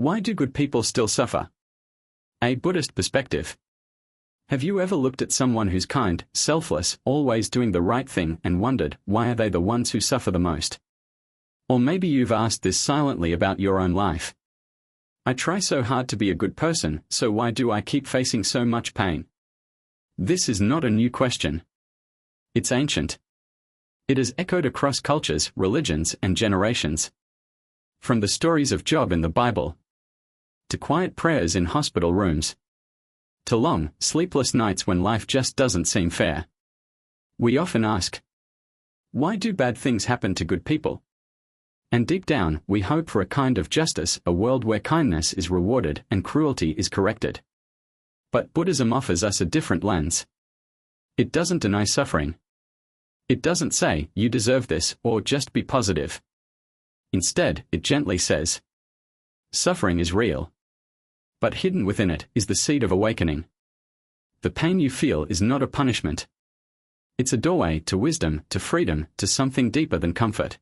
Why do good people still suffer? A Buddhist perspective. Have you ever looked at someone who's kind, selfless, always doing the right thing and wondered, why are they the ones who suffer the most? Or maybe you've asked this silently about your own life. I try so hard to be a good person, so why do I keep facing so much pain? This is not a new question. It's ancient. It has echoed across cultures, religions, and generations. From the stories of Job in the Bible, to quiet prayers in hospital rooms, to long, sleepless nights when life just doesn't seem fair. We often ask, why do bad things happen to good people? And deep down, we hope for a kind of justice, a world where kindness is rewarded and cruelty is corrected. But Buddhism offers us a different lens. It doesn't deny suffering. It doesn't say, you deserve this, or just be positive. Instead, it gently says, suffering is real. But hidden within it is the seed of awakening. The pain you feel is not a punishment. It's a doorway to wisdom, to freedom, to something deeper than comfort.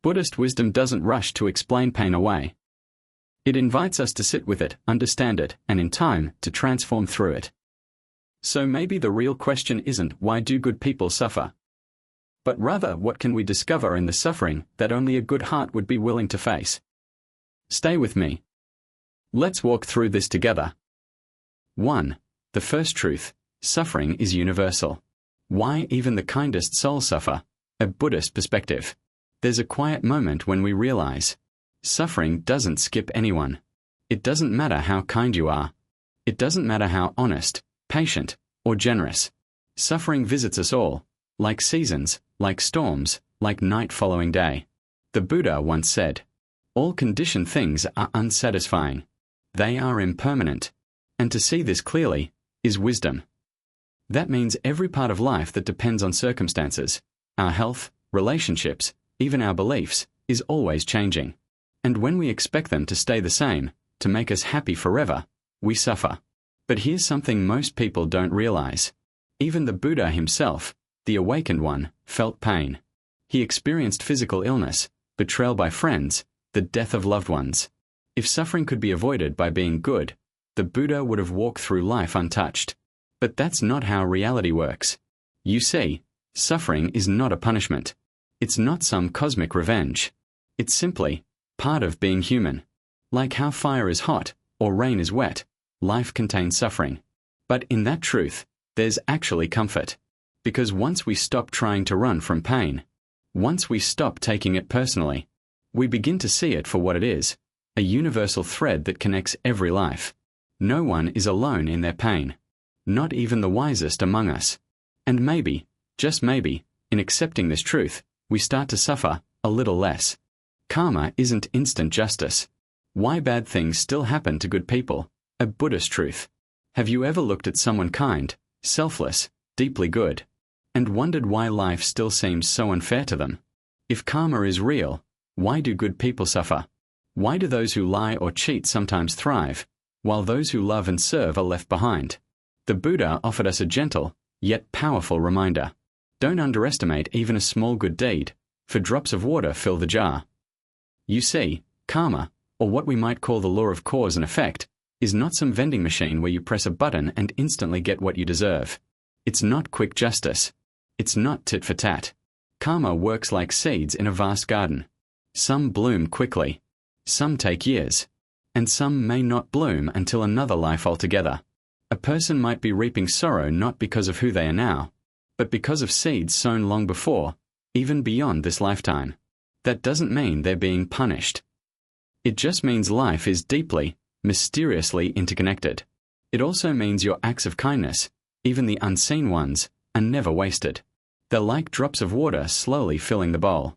Buddhist wisdom doesn't rush to explain pain away. It invites us to sit with it, understand it, and in time, to transform through it. So maybe the real question isn't why do good people suffer? But rather, what can we discover in the suffering that only a good heart would be willing to face? Stay with me. Let's walk through this together. 1. The first truth: suffering is universal. Why even the kindest souls suffer? A Buddhist perspective. There's a quiet moment when we realize suffering doesn't skip anyone. It doesn't matter how kind you are. It doesn't matter how honest, patient, or generous. Suffering visits us all, like seasons, like storms, like night following day. The Buddha once said, all conditioned things are unsatisfying. They are impermanent. And to see this clearly is wisdom. That means every part of life that depends on circumstances, our health, relationships, even our beliefs, is always changing. And when we expect them to stay the same, to make us happy forever, we suffer. But here's something most people don't realize. Even the Buddha himself, the awakened one, felt pain. He experienced physical illness, betrayal by friends, the death of loved ones. If suffering could be avoided by being good, the Buddha would have walked through life untouched. But that's not how reality works. You see, suffering is not a punishment. It's not some cosmic revenge. It's simply part of being human. Like how fire is hot, or rain is wet, life contains suffering. But in that truth, there's actually comfort. Because once we stop trying to run from pain, once we stop taking it personally, we begin to see it for what it is, a universal thread that connects every life. No one is alone in their pain. Not even the wisest among us. And maybe, just maybe, in accepting this truth, we start to suffer a little less. Karma isn't instant justice. Why bad things still happen to good people? A Buddhist truth. Have you ever looked at someone kind, selfless, deeply good, and wondered why life still seems so unfair to them? If karma is real, why do good people suffer? Why do those who lie or cheat sometimes thrive, while those who love and serve are left behind? The Buddha offered us a gentle, yet powerful reminder. Don't underestimate even a small good deed, for drops of water fill the jar. You see, karma, or what we might call the law of cause and effect, is not some vending machine where you press a button and instantly get what you deserve. It's not quick justice. It's not tit for tat. Karma works like seeds in a vast garden. Some bloom quickly. Some take years. And some may not bloom until another life altogether. A person might be reaping sorrow not because of who they are now, but because of seeds sown long before, even beyond this lifetime. That doesn't mean they're being punished. It just means life is deeply, mysteriously interconnected. It also means your acts of kindness, even the unseen ones, are never wasted. They're like drops of water slowly filling the bowl.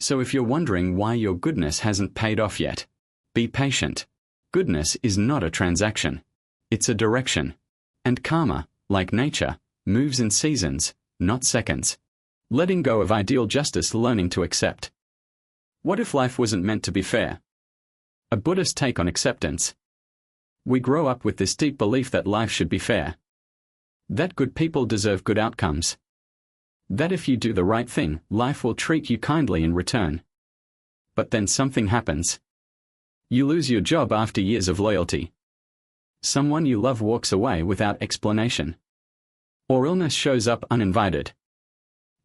So if you're wondering why your goodness hasn't paid off yet, be patient. Goodness is not a transaction. It's a direction. And karma, like nature, moves in seasons, not seconds. Letting go of ideal justice, learning to accept. What if life wasn't meant to be fair? A Buddhist take on acceptance. We grow up with this deep belief that life should be fair. That good people deserve good outcomes. That if you do the right thing, life will treat you kindly in return. But then something happens. You lose your job after years of loyalty. Someone you love walks away without explanation. Or illness shows up uninvited.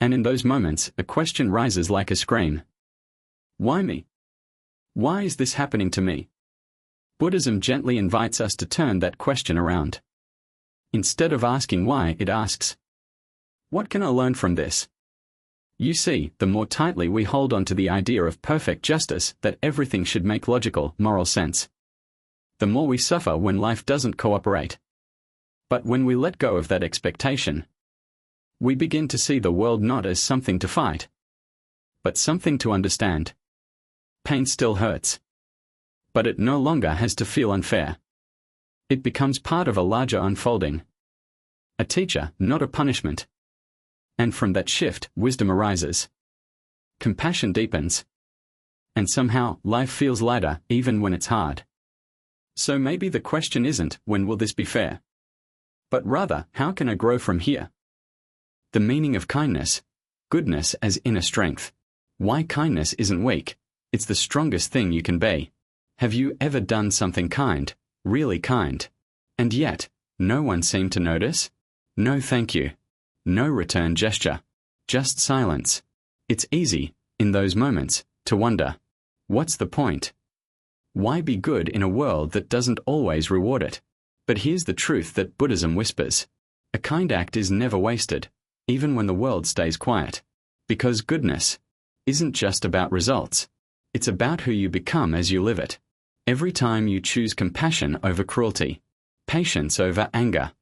And in those moments, a question rises like a scream. Why me? Why is this happening to me? Buddhism gently invites us to turn that question around. Instead of asking why, it asks, what can I learn from this? You see, the more tightly we hold on to the idea of perfect justice, that everything should make logical, moral sense, the more we suffer when life doesn't cooperate. But when we let go of that expectation, we begin to see the world not as something to fight, but something to understand. Pain still hurts, but it no longer has to feel unfair. It becomes part of a larger unfolding. A teacher, not a punishment. And from that shift, wisdom arises. Compassion deepens. And somehow, life feels lighter, even when it's hard. So maybe the question isn't, when will this be fair? But rather, how can I grow from here? The meaning of kindness. Goodness as inner strength. Why kindness isn't weak. It's the strongest thing you can be. Have you ever done something kind, really kind, and yet, no one seemed to notice? No thank you. No return gesture. Just silence. It's easy, in those moments, to wonder, what's the point? Why be good in a world that doesn't always reward it? But here's the truth that Buddhism whispers. A kind act is never wasted, even when the world stays quiet. Because goodness isn't just about results. It's about who you become as you live it. Every time you choose compassion over cruelty, patience over anger,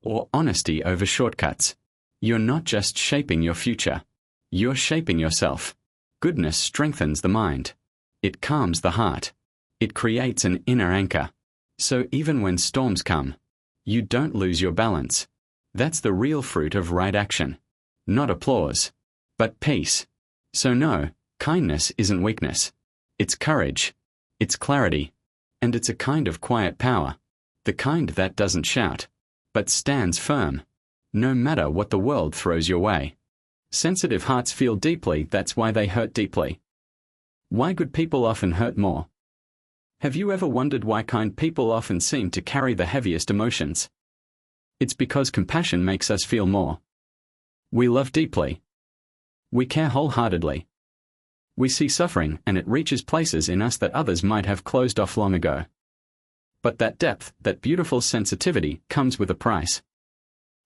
or honesty over shortcuts, you're not just shaping your future. You're shaping yourself. Goodness strengthens the mind. It calms the heart. It creates an inner anchor. So even when storms come, you don't lose your balance. That's the real fruit of right action. Not applause, but peace. So no, kindness isn't weakness. It's courage. It's clarity. And it's a kind of quiet power. The kind that doesn't shout, but stands firm, no matter what the world throws your way. Sensitive hearts feel deeply, that's why they hurt deeply. Why good people often hurt more. Have you ever wondered why kind people often seem to carry the heaviest emotions? It's because compassion makes us feel more. We love deeply. We care wholeheartedly. We see suffering and it reaches places in us that others might have closed off long ago. But that depth, that beautiful sensitivity, comes with a price.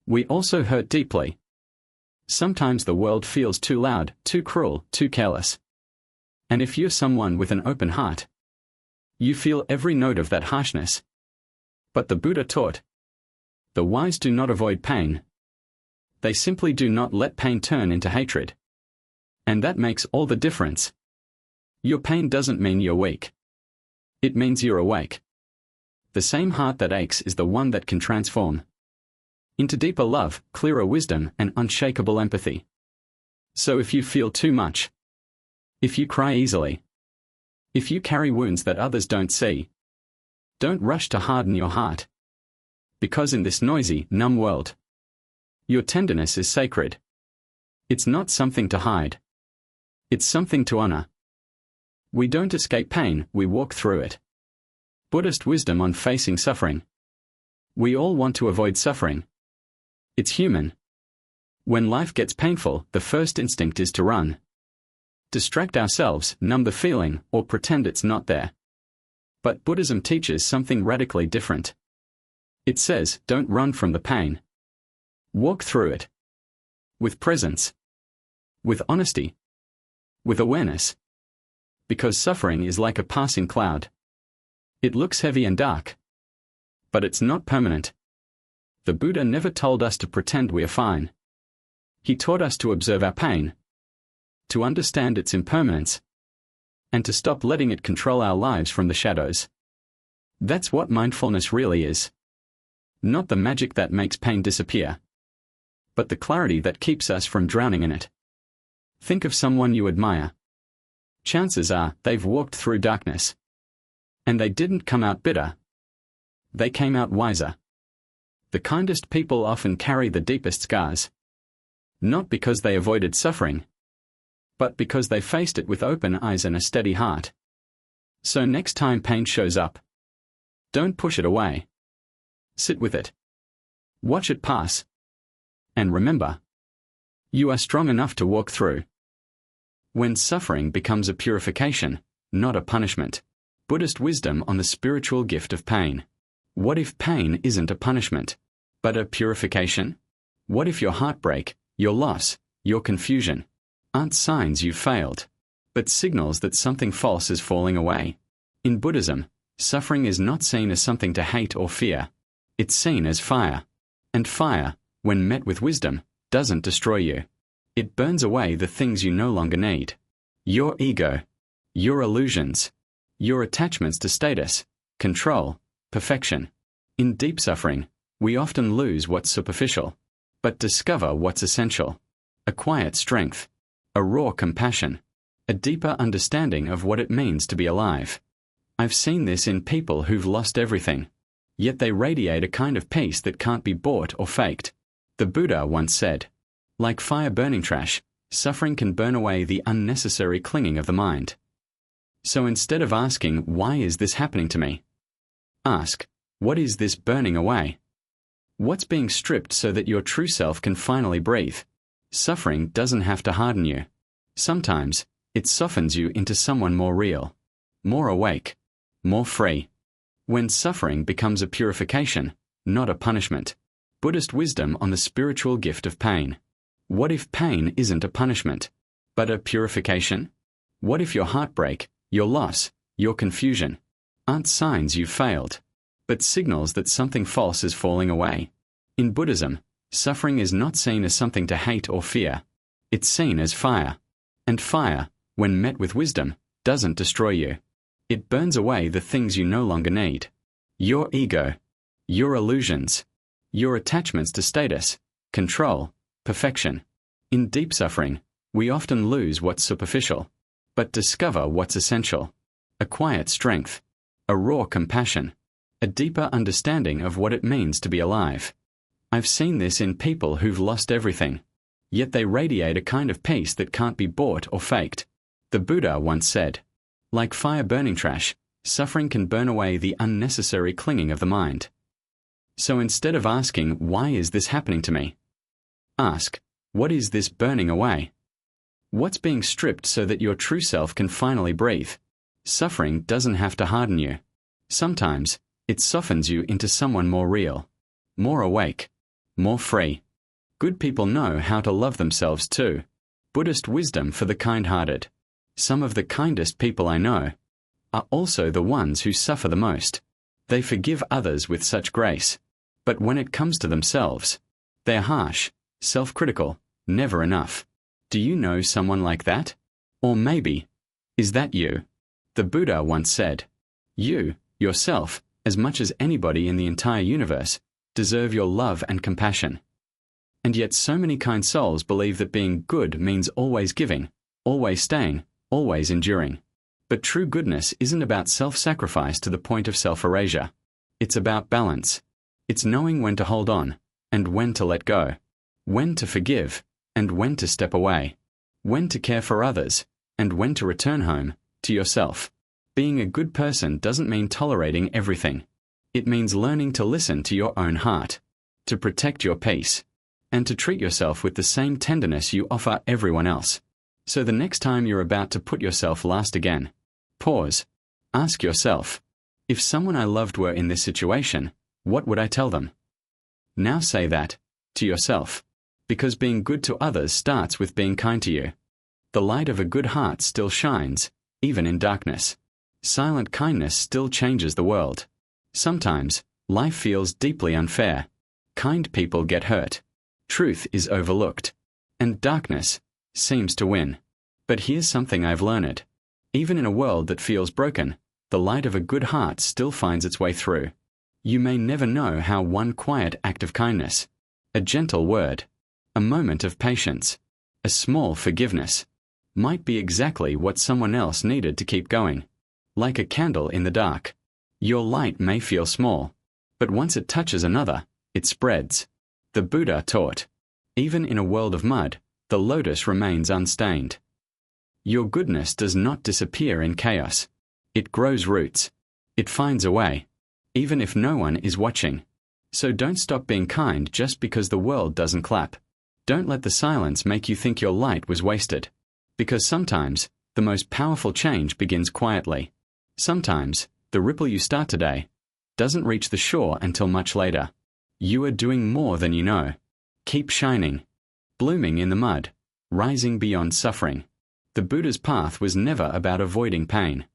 We also hurt deeply. Sometimes the world feels too loud, too cruel, too careless. And if you're someone with an open heart, you feel every note of that harshness. But the Buddha taught, the wise do not avoid pain. They simply do not let pain turn into hatred. And that makes all the difference. Your pain doesn't mean you're weak. It means you're awake. The same heart that aches is the one that can transform into deeper love, clearer wisdom, and unshakable empathy. So if you feel too much, if you cry easily, if you carry wounds that others don't see, don't rush to harden your heart. Because in this noisy, numb world, your tenderness is sacred. It's not something to hide. It's something to honor. We don't escape pain, we walk through it. Buddhist wisdom on facing suffering. We all want to avoid suffering. It's human. When life gets painful, the first instinct is to run. Distract ourselves, numb the feeling, or pretend it's not there. But Buddhism teaches something radically different. It says, don't run from the pain. Walk through it. With presence. With honesty. With awareness. Because suffering is like a passing cloud. It looks heavy and dark. But it's not permanent. The Buddha never told us to pretend we're fine. He taught us to observe our pain, to understand its impermanence, and to stop letting it control our lives from the shadows. That's what mindfulness really is. Not the magic that makes pain disappear, but the clarity that keeps us from drowning in it. Think of someone you admire. Chances are, they've walked through darkness. And they didn't come out bitter. They came out wiser. The kindest people often carry the deepest scars. Not because they avoided suffering, but because they faced it with open eyes and a steady heart. So next time pain shows up, don't push it away. Sit with it. Watch it pass. And remember, you are strong enough to walk through. When suffering becomes a purification, not a punishment. Buddhist wisdom on the spiritual gift of pain. What if pain isn't a punishment, but a purification? What if your heartbreak, your loss, your confusion aren't signs you've failed, but signals that something false is falling away? In Buddhism, suffering is not seen as something to hate or fear. It's seen as fire. And fire, when met with wisdom, doesn't destroy you. It burns away the things you no longer need. Your ego, your illusions, your attachments to status, control, perfection. In deep suffering, we often lose what's superficial, but discover what's essential. A quiet strength, a raw compassion, a deeper understanding of what it means to be alive. I've seen this in people who've lost everything, yet they radiate a kind of peace that can't be bought or faked. The Buddha once said, like fire burning trash, suffering can burn away the unnecessary clinging of the mind. So instead of asking, why is this happening to me? Ask, what is this burning away? What's being stripped so that your true self can finally breathe? Suffering doesn't have to harden you. Sometimes, it softens you into someone more real, more awake, more free. When suffering becomes a purification, not a punishment. Buddhist wisdom on the spiritual gift of pain. What if pain isn't a punishment, but a purification? What if your heartbreak, your loss, your confusion aren't signs you've failed, but signals that something false is falling away? In Buddhism, suffering is not seen as something to hate or fear. It's seen as fire. And fire, when met with wisdom, doesn't destroy you. It burns away the things you no longer need. Your ego, your illusions, your attachments to status, control, perfection. In deep suffering, we often lose what's superficial, but discover what's essential. A quiet strength, a raw compassion, a deeper understanding of what it means to be alive. I've seen this in people who've lost everything, yet they radiate a kind of peace that can't be bought or faked. The Buddha once said, like fire burning trash, suffering can burn away the unnecessary clinging of the mind. So instead of asking, why is this happening to me? Ask, what is this burning away? What's being stripped so that your true self can finally breathe? Suffering doesn't have to harden you. Sometimes, it softens you into someone more real, more awake, more free. Good people know how to love themselves too. Buddhist wisdom for the kind-hearted. Some of the kindest people I know are also the ones who suffer the most. They forgive others with such grace. But when it comes to themselves, they're harsh, self-critical, never enough. Do you know someone like that? Or maybe, is that you? The Buddha once said, you, yourself, as much as anybody in the entire universe, deserve your love and compassion. And yet so many kind souls believe that being good means always giving, always staying, always enduring. But true goodness isn't about self-sacrifice to the point of self-erasure. It's about balance. It's knowing when to hold on, and when to let go, when to forgive, and when to step away, when to care for others, and when to return home, to yourself. Being a good person doesn't mean tolerating everything. It means learning to listen to your own heart, to protect your peace, and to treat yourself with the same tenderness you offer everyone else. So the next time you're about to put yourself last again, pause. Ask yourself, if someone I loved were in this situation, what would I tell them? Now say that, to yourself, because being good to others starts with being kind to you. The light of a good heart still shines, even in darkness. Silent kindness still changes the world. Sometimes, life feels deeply unfair. Kind people get hurt. Truth is overlooked. And darkness seems to win. But here's something I've learned. Even in a world that feels broken, the light of a good heart still finds its way through. You may never know how one quiet act of kindness, a gentle word, a moment of patience, a small forgiveness, might be exactly what someone else needed to keep going. Like a candle in the dark. Your light may feel small, but once it touches another, it spreads. The Buddha taught, even in a world of mud, the lotus remains unstained. Your goodness does not disappear in chaos. It grows roots. It finds a way, even if no one is watching. So don't stop being kind just because the world doesn't clap. Don't let the silence make you think your light was wasted. Because sometimes, the most powerful change begins quietly. Sometimes, the ripple you start today doesn't reach the shore until much later. You are doing more than you know. Keep shining. Blooming in the mud. Rising beyond suffering. The Buddha's path was never about avoiding pain.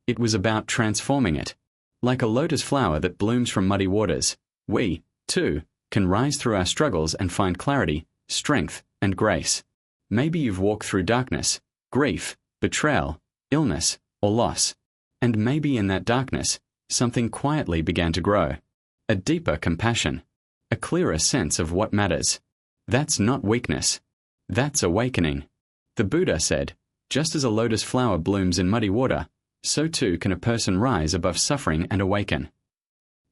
It was about transforming it. Like a lotus flower that blooms from muddy waters, we, too, can rise through our struggles and find clarity, strength, and grace. Maybe you've walked through darkness, grief, betrayal, illness, or loss. And maybe in that darkness, something quietly began to grow. A deeper compassion. A clearer sense of what matters. That's not weakness. That's awakening. The Buddha said, just as a lotus flower blooms in muddy water, so too can a person rise above suffering and awaken.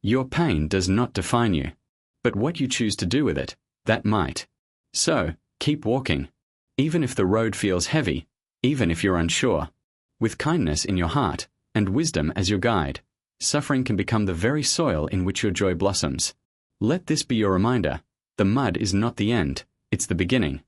Your pain does not define you. But what you choose to do with it, that might. So, keep walking. Even if the road feels heavy, even if you're unsure. With kindness in your heart, and wisdom as your guide, suffering can become the very soil in which your joy blossoms. Let this be your reminder. The mud is not the end, it's the beginning.